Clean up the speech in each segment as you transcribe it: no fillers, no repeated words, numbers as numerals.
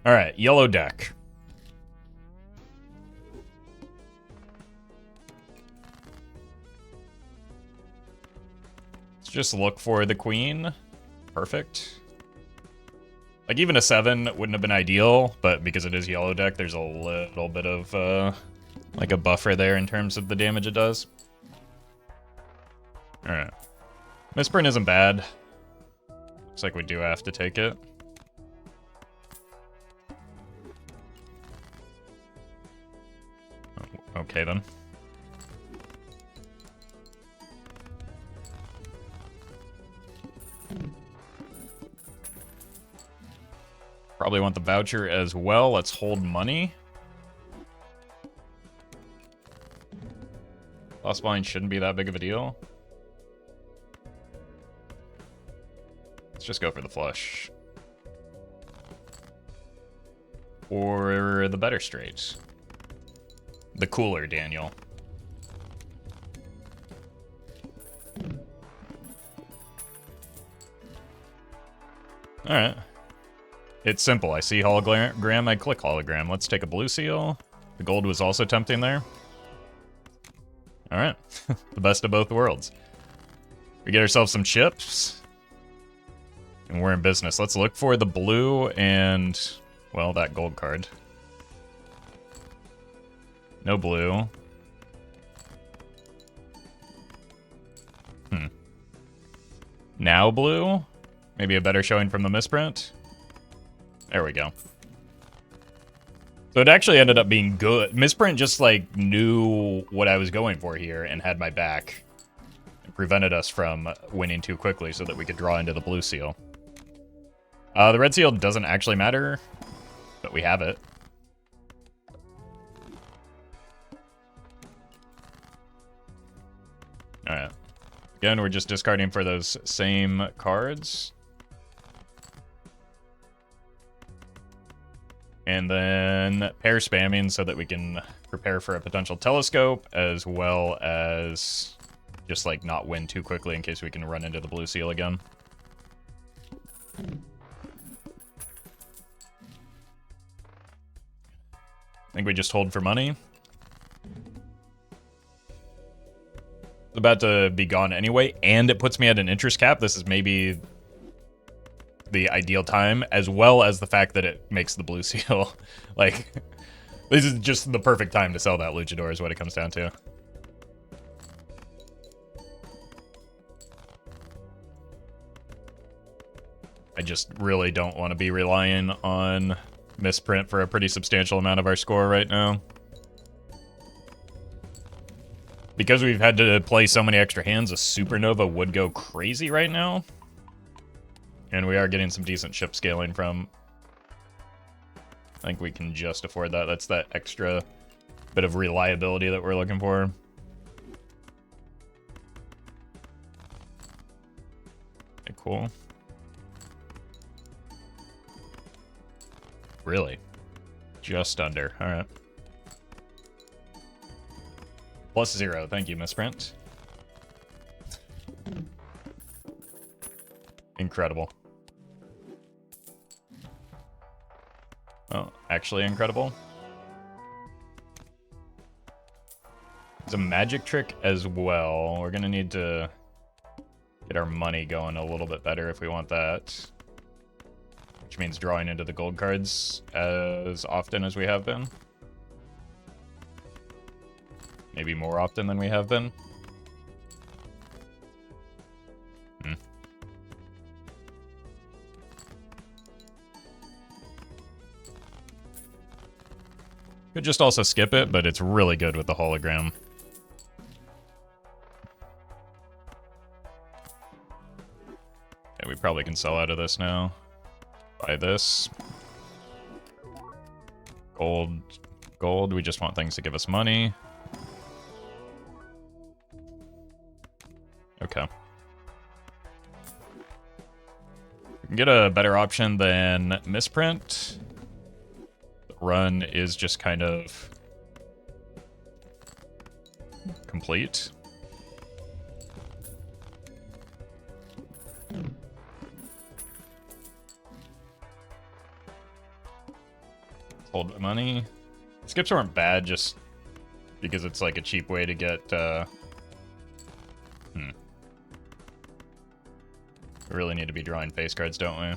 All right, yellow deck. Let's just look for the queen. Perfect. Like, even a 7 wouldn't have been ideal, but because it is yellow deck, there's a little bit of, like, a buffer there in terms of the damage it does. Alright. Misprint isn't bad. Looks like we do have to take it. Okay, then. Probably want the voucher as well. Let's hold money. Lost blind shouldn't be that big of a deal. Let's just go for the flush. Or the better straight. The cooler Daniel. Alright. It's simple. I see hologram, I click hologram. Let's take a blue seal. The gold was also tempting there. Alright. The best of both worlds. We get ourselves some chips. And we're in business. Let's look for the blue and, well, that gold card. No blue. Now blue? Maybe a better showing from the misprint? There we go. So it actually ended up being good. Misprint just, like, knew what I was going for here and had my back. It prevented us from winning too quickly so that we could draw into the blue seal. The red seal doesn't actually matter, but we have it. Alright. Again, we're just discarding for those same cards. And then pair spamming so that we can prepare for a potential telescope, as well as just, like, not win too quickly in case we can run into the blue seal again. I think we just hold for money. It's about to be gone anyway, and it puts me at an interest cap. This is maybe the ideal time, as well as the fact that it makes the blue seal. Like, this is just the perfect time to sell that luchador is what it comes down to. I just really don't want to be relying on misprint for a pretty substantial amount of our score right now. Because we've had to play so many extra hands, a supernova would go crazy right now. And we are getting some decent ship scaling from. I think we can just afford that. That's that extra bit of reliability that we're looking for. Okay, cool. Really? Just under. Alright. +0. Thank you, misprint. Incredible. Oh, actually incredible. It's a magic trick as well. We're gonna need to get our money going a little bit better if we want that. Which means drawing into the gold cards as often as we have been. Maybe more often than we have been. Could just also skip it, but it's really good with the hologram. Okay, we probably can sell out of this now. Buy this. Gold. Gold, we just want things to give us money. Okay. We can get a better option than misprint. Run is just kind of complete. Hold money. Skips aren't bad, just because it's like a cheap way to get, We really need to be drawing face cards, don't we?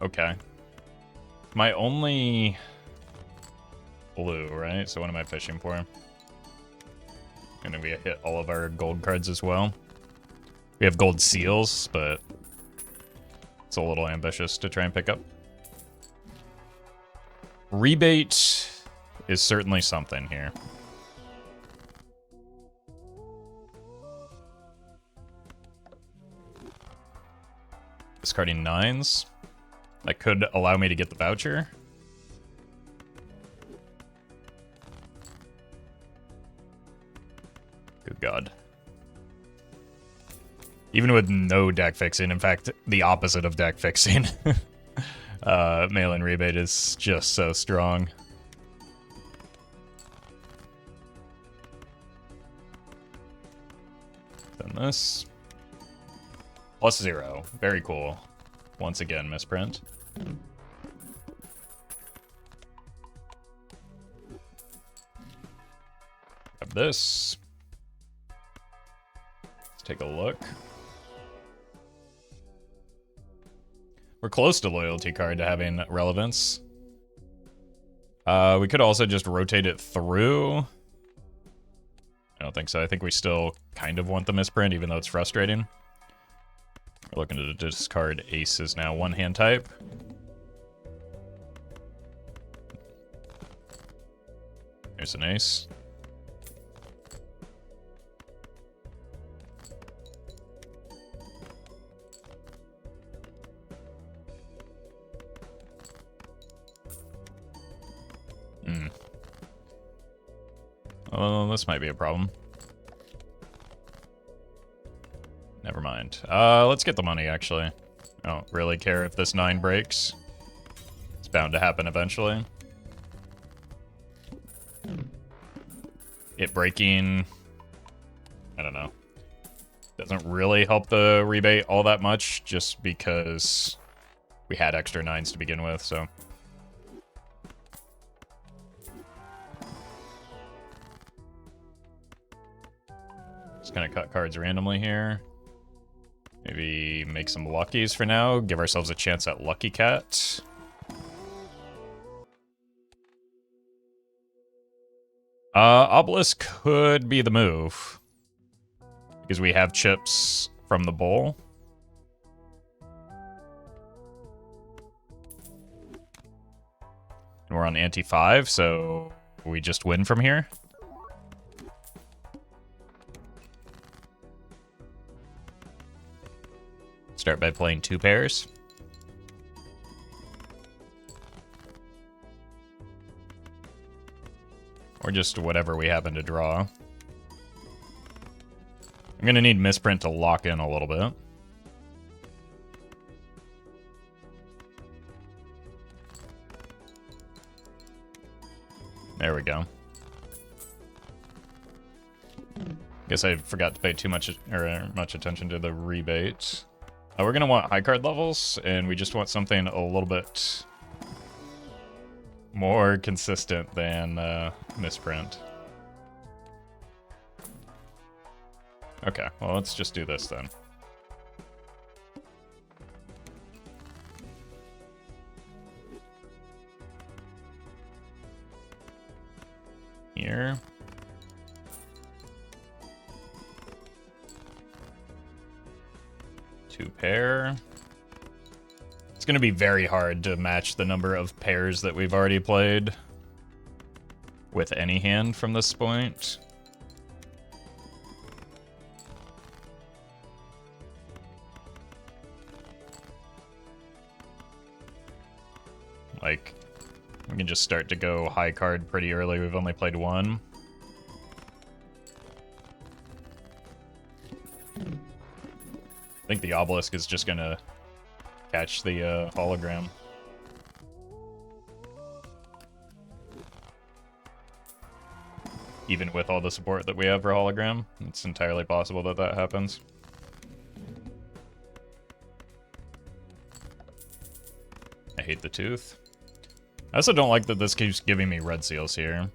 Okay. My only blue, right? So what am I fishing for? Gonna be hit all of our gold cards as well. We have gold seals, but it's a little ambitious to try and pick up. Rebate is certainly something here. Discarding 9s. That could allow me to get the voucher. Good God. Even with no deck fixing, in fact, the opposite of deck fixing. Mail-in rebate is just so strong. Then this. +0. Very cool. Once again, misprint. Grab this. Let's take a look. We're close to loyalty card to having relevance. We could also just rotate it through. I don't think so. I think we still kind of want the misprint, even though it's frustrating. We're looking to discard aces now. One hand type. There's an ace. Oh, this might be a problem. Never mind. Let's get the money, actually. I don't really care if this 9 breaks. It's bound to happen eventually. It breaking... I don't know. Doesn't really help the rebate all that much, just because we had extra 9s to begin with, so... Just gonna cut cards randomly here. Maybe make some luckies for now. Give ourselves a chance at Lucky Cat. Obelisk could be the move. Because we have chips from the bowl. And we're on ante 5, so we just win from here. Start by playing 2 pairs. Or just whatever we happen to draw. I'm going to need misprint to lock in a little bit. There we go. Guess I forgot to pay too much attention to the rebate. We're going to want high card levels, and we just want something a little bit more consistent than misprint. Okay, well, let's just do this then. Here. Two pair. It's going to be very hard to match the number of pairs that we've already played with any hand from this point. Like, we can just start to go high card pretty early. We've only played one. I think the Obelisk is just gonna catch the hologram. Even with all the support that we have for hologram, it's entirely possible that that happens. I hate the tooth. I also don't like that this keeps giving me red seals here.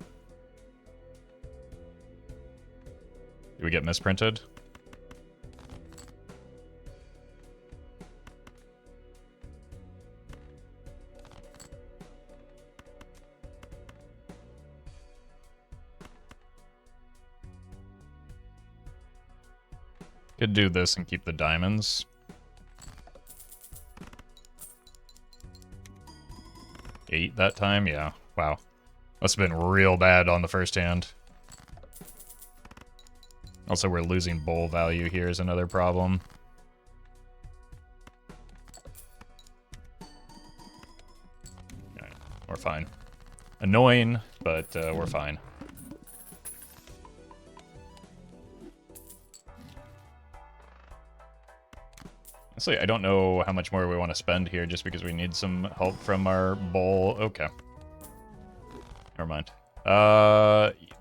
Do we get misprinted? Could do this and keep the diamonds. Eight that time? Yeah. Wow. Must have been real bad on the first hand. Also, we're losing bowl value here is another problem. Alright, we're fine. Annoying, but we're fine. Honestly, I don't know how much more we want to spend here just because we need some help from our bowl. Okay. Never mind.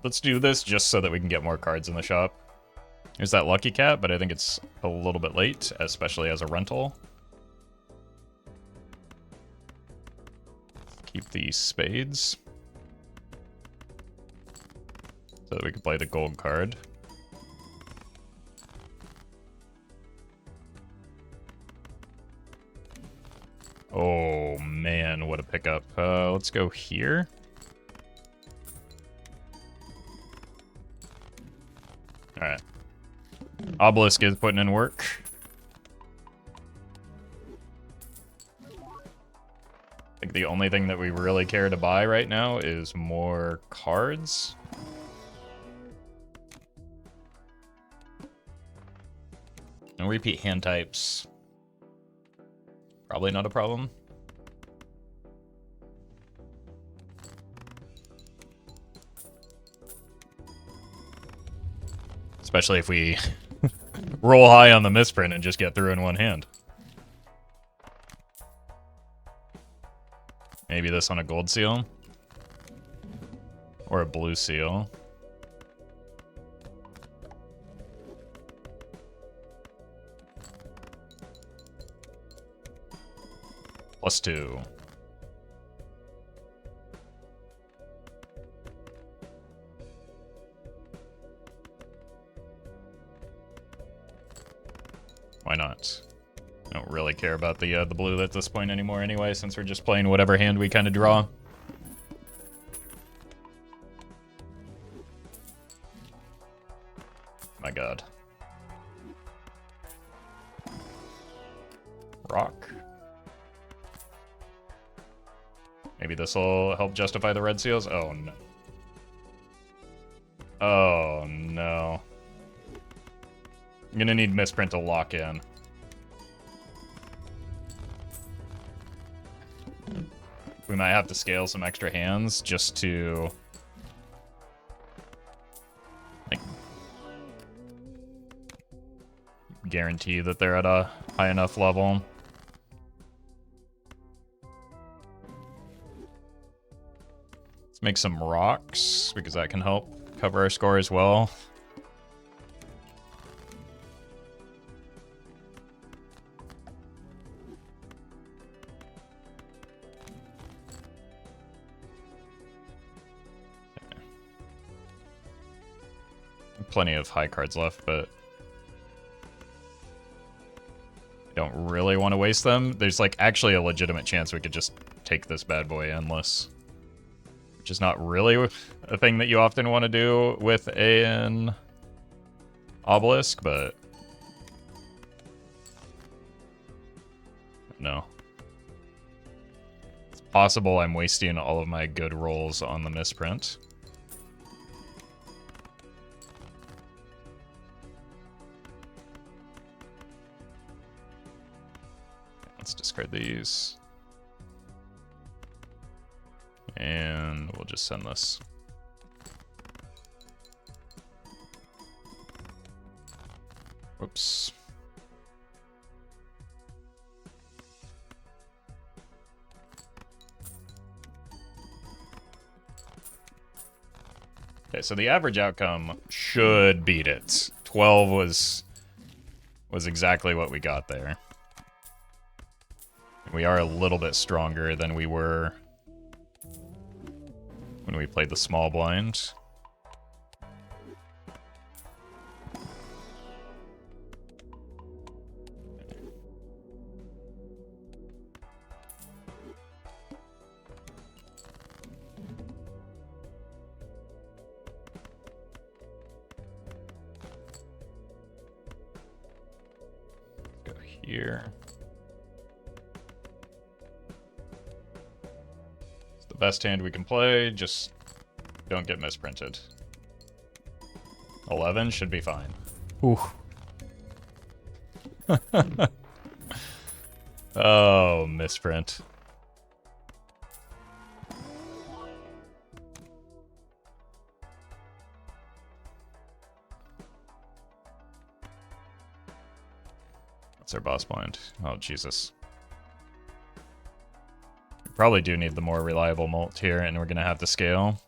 Let's do this just so that we can get more cards in the shop. There's that Lucky Cat, but I think it's a little bit late, especially as a rental. Keep the spades. So that we can play the gold card. Oh man, what a pickup. Let's go here. Alright. Obelisk is putting in work. I think the only thing that we really care to buy right now is more cards. And repeat hand types. Probably not a problem. Especially if we roll high on the misprint and just get through in one hand. Maybe this on a gold seal. Or a blue seal. +2. Why not? I don't really care about the blue at this point anymore anyway, since we're just playing whatever hand we kind of draw. My god. Rock. Maybe this will help justify the red seals? Oh no. Oh no. I'm gonna need misprint to lock in. We might have to scale some extra hands just to like guarantee that they're at a high enough level. Let's make some rocks because that can help cover our score as well. Plenty of high cards left, but I don't really want to waste them. There's like actually a legitimate chance we could just take this bad boy endless, which is not really a thing that you often want to do with an Obelisk, but no. It's possible I'm wasting all of my good rolls on the misprint. Let's discard these. And we'll just send this. Whoops. Okay, so the average outcome should beat it. 12 was exactly what we got there. We are a little bit stronger than we were when we played the small blind. Go here. It's the best hand we can play, just don't get misprinted. 11 should be fine. Ooh. Oh, misprint. That's our boss blind. Oh, Jesus. We probably do need the more reliable mult here, and we're going to have to scale.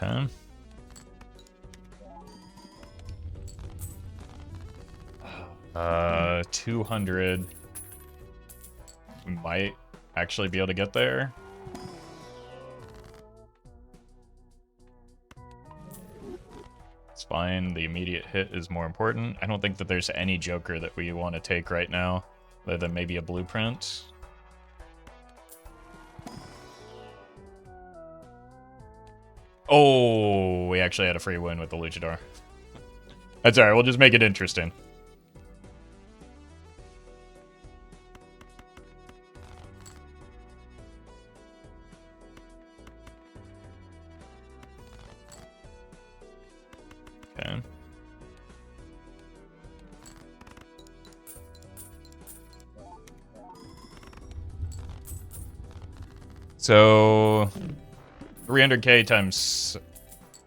Okay. Uh, 200. We might actually be able to get there. It's fine. The immediate hit is more important. I don't think that there's any joker that we want to take right now, other than maybe a blueprint. Oh, we actually had a free win with the luchador. That's alright, we'll just make it interesting. Okay. So 300k times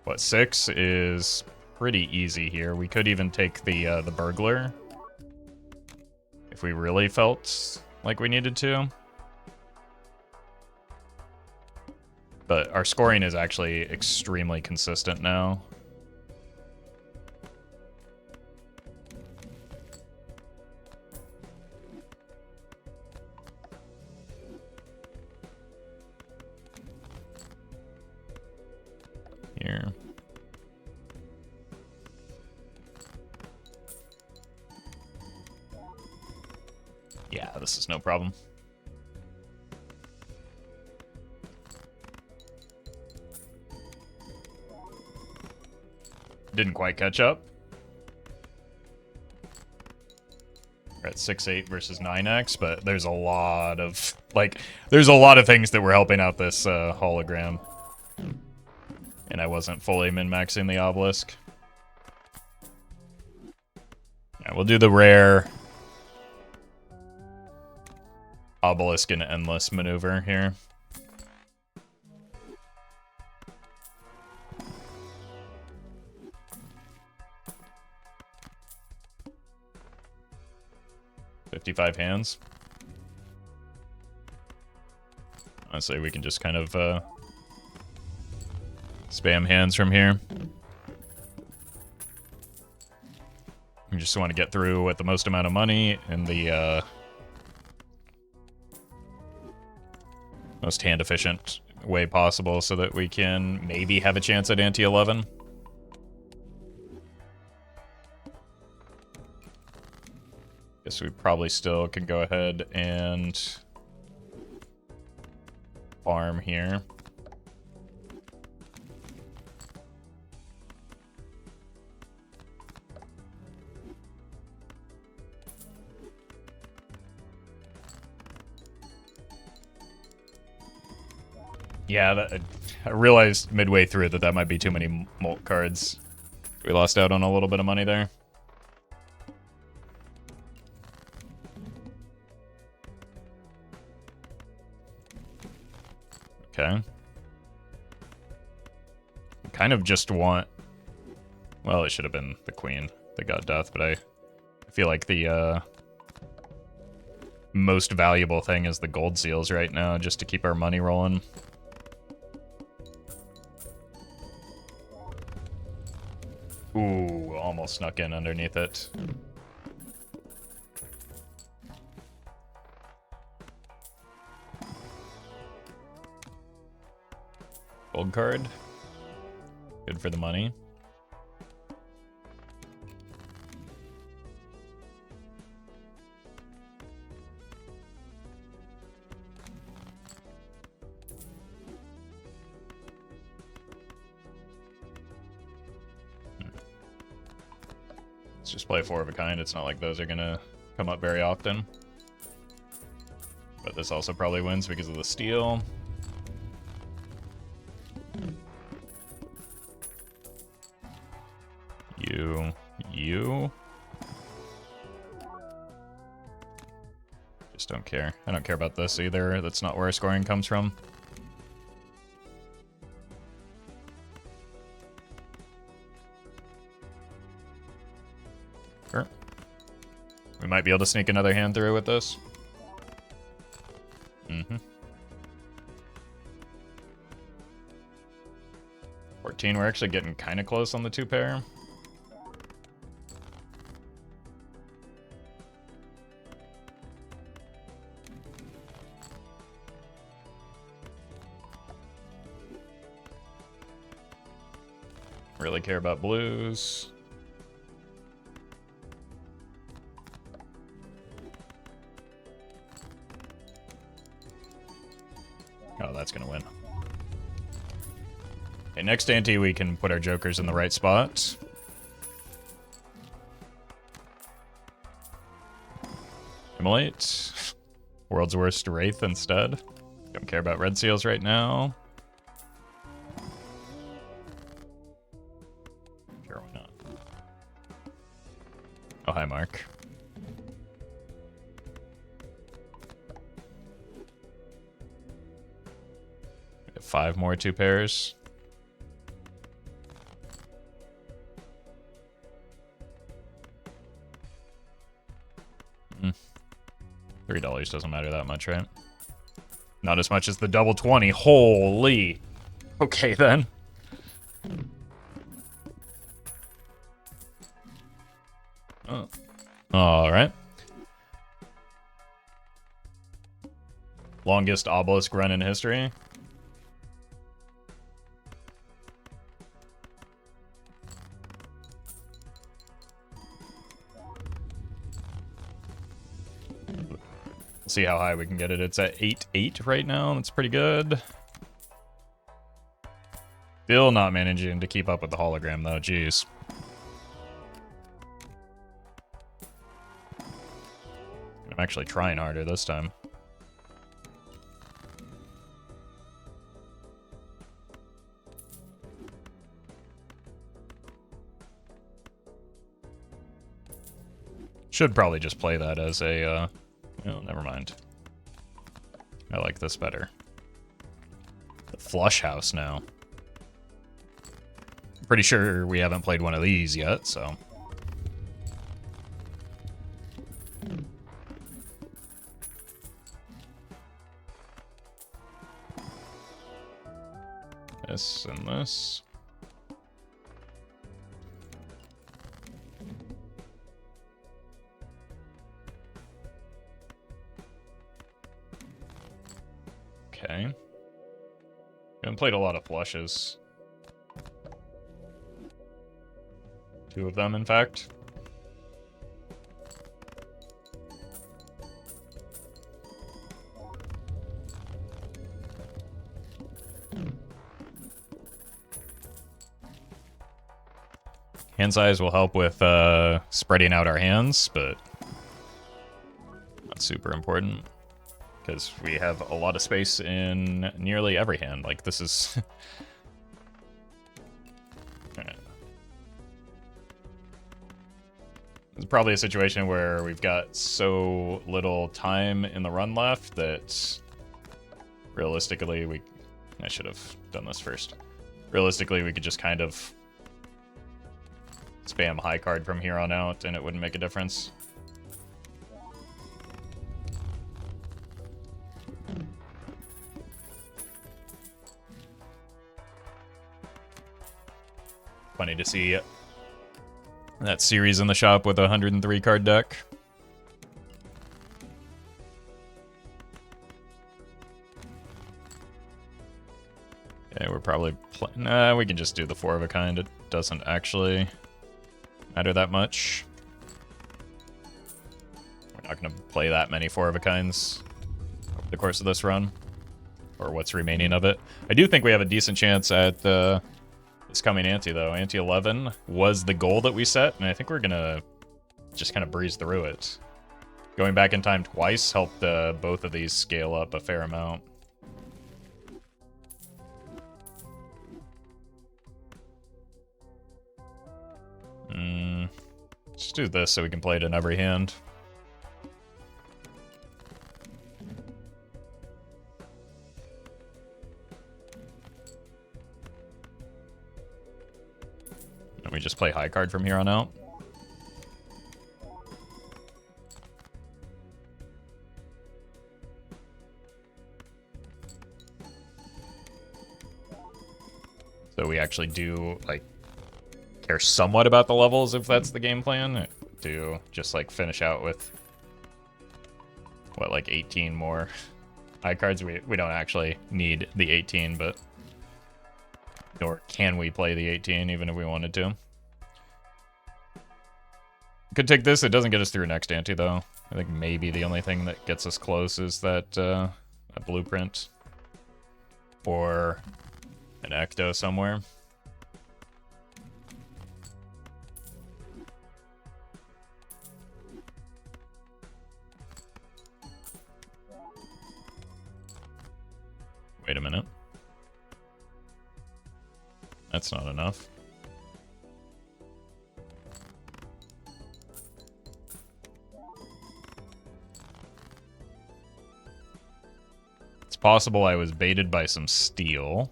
what, 6 is pretty easy here. We could even take the burglar if we really felt like we needed to. But our scoring is actually extremely consistent now. Here. Yeah, this is no problem. Didn't quite catch up. We're at 6-8 versus 9x, but there's a lot of, there's a lot of things that were helping out this hologram. And I wasn't fully min-maxing the Obelisk. Yeah, we'll do the rare Obelisk and Endless maneuver here. $55 hands. Honestly, we can just kind of spam hands from here. We just want to get through with the most amount of money in the most hand efficient way possible so that we can maybe have a chance at ante 11. Guess we probably still can go ahead and farm here. Yeah, I realized midway through that might be too many mult cards. We lost out on a little bit of money there. Okay. Kind of just want... Well, it should have been the queen that got death, but I feel like the most valuable thing is the gold seals right now, just to keep our money rolling. Ooh, almost snuck in underneath it. Gold card. Good for the money. Let's just play 4 of a kind. It's not like those are gonna come up very often. But this also probably wins because of the steal. You. Just don't care. I don't care about this either. That's not where scoring comes from. Sure. We might be able to sneak another hand through with this. Mm-hmm. 14, we're actually getting kind of close on the 2 pair. Really care about blues. Oh, that's gonna win. Okay, next ante we can put our jokers in the right spot. Immolate. World's worst wraith instead. Don't care about red seals right now. Sure, why not? Oh, hi, Mark. We have 5 more 2 pairs. $3 doesn't matter that much, right? Not as much as the double 20. Holy. Okay, then. Oh. All right. Longest Obelisk run in history. See how high we can get it. It's at 8-8 right now. That's pretty good. Still not managing to keep up with the hologram, though. Jeez. I'm actually trying harder this time. Should probably just play that as a... Oh, never mind. I like this better. The flush house now. Pretty sure we haven't played one of these yet, so... This and this. Okay. We haven't played a lot of flushes. 2 of them, in fact. Hand size will help with spreading out our hands, but not super important. Because we have a lot of space in nearly every hand. Like, this is... It's probably a situation where we've got so little time in the run left that realistically I should have done this first. Realistically, we could just kind of spam high card from here on out, and it wouldn't make a difference. Funny to see that series in the shop with a 103 card deck. Yeah, we're probably nah, we can just do the 4 of a kind. It doesn't actually matter that much. We're not going to play that many 4 of a kinds over the course of this run, or what's remaining of it. I do think we have a decent chance at this coming ante, though. Ante 11 was the goal that we set, and I think we're going to just kind of breeze through it. Going back in time twice helped both of these scale up a fair amount. Let's do this so we can play it in every hand. And we just play high card from here on out. So we actually do, like, care somewhat about the levels if that's the game plan. To just, like, finish out with, what, like 18 more high cards? We don't actually need the 18, but nor can we play the 18 even if we wanted to. Could take this. It doesn't get us through next ante, though. I think maybe the only thing that gets us close is that a blueprint or an ecto somewhere. Wait a minute. That's not enough. It's possible I was baited by some steel.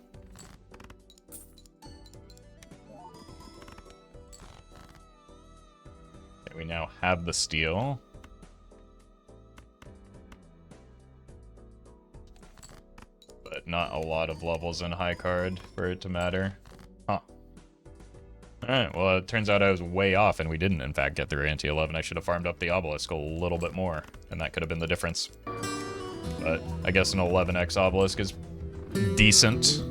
Okay, we now have the steel. But not a lot of levels in high card for it to matter. Huh. Alright, well, it turns out I was way off, and we didn't, in fact, get through ante 11. I should have farmed up the Obelisk a little bit more, and that could have been the difference. But I guess an 11x Obelisk is decent.